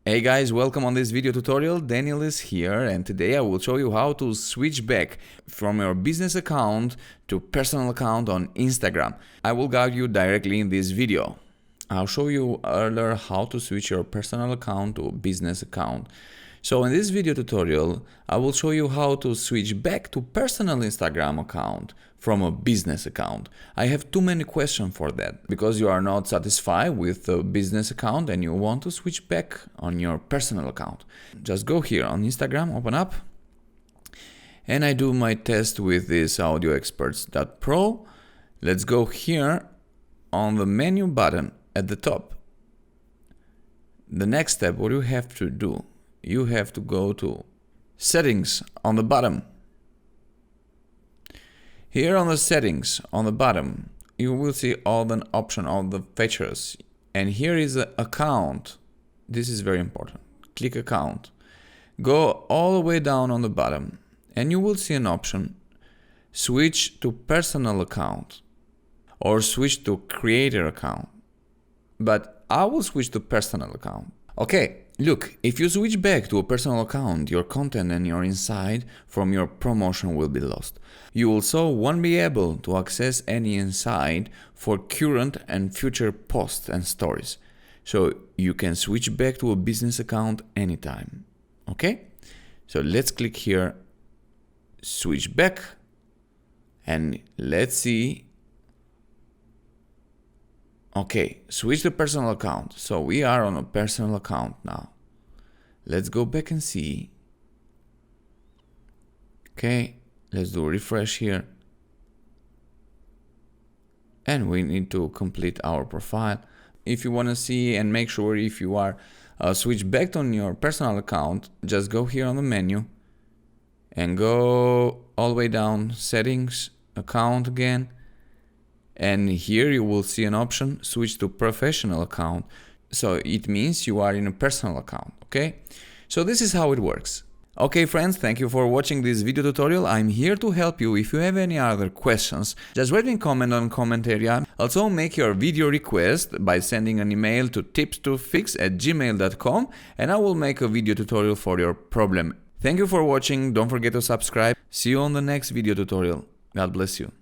Hey guys, welcome on this video tutorial. Daniel is here and today I will show you how to switch back from your business account to personal account on Instagram. I will guide you directly in this video. I'll show you earlier how to switch your personal account to business account. So in this video tutorial, I will show you how to switch back to personal Instagram account from a business account. I have too many questions for that because you are not satisfied with the business account and you want to switch back on your personal account. Just go here on Instagram, open up, and I do my test with this audioexperts.pro. Let's go here on the menu button at the top. The next step, what you have to do, you have to go to settings on the bottom. Here on the settings on the bottom, you will see all the options, all the features. And here is the account. This is very important. Click account. Go all the way down on the bottom and you will see an option, switch to personal account or switch to creator account. But I will switch to personal account. Okay, look, if you switch back to a personal account, your content and your insight from your promotion will be lost. You also won't be able to access any insight for current and future posts and stories. So you can switch back to a business account anytime. Okay? So let's click here, switch back, and let's see. Okay, switch to personal account. So we are on a personal account now. Let's go back and see. Okay, let's do a refresh here. And we need to complete our profile. If you want to see and make sure if you are switched back on your personal account, just go here on the menu and go all the way down, settings, account again. And here you will see an option, switch to professional account. So it means you are in a personal account, okay? So this is how it works. Okay friends, thank you for watching this video tutorial. I'm here to help you. If you have any other questions, just write me a comment on comment area. Also make your video request by sending an email to tipstofix@gmail.com and I will make a video tutorial for your problem. Thank you for watching. Don't forget to subscribe. See you on the next video tutorial. God bless you.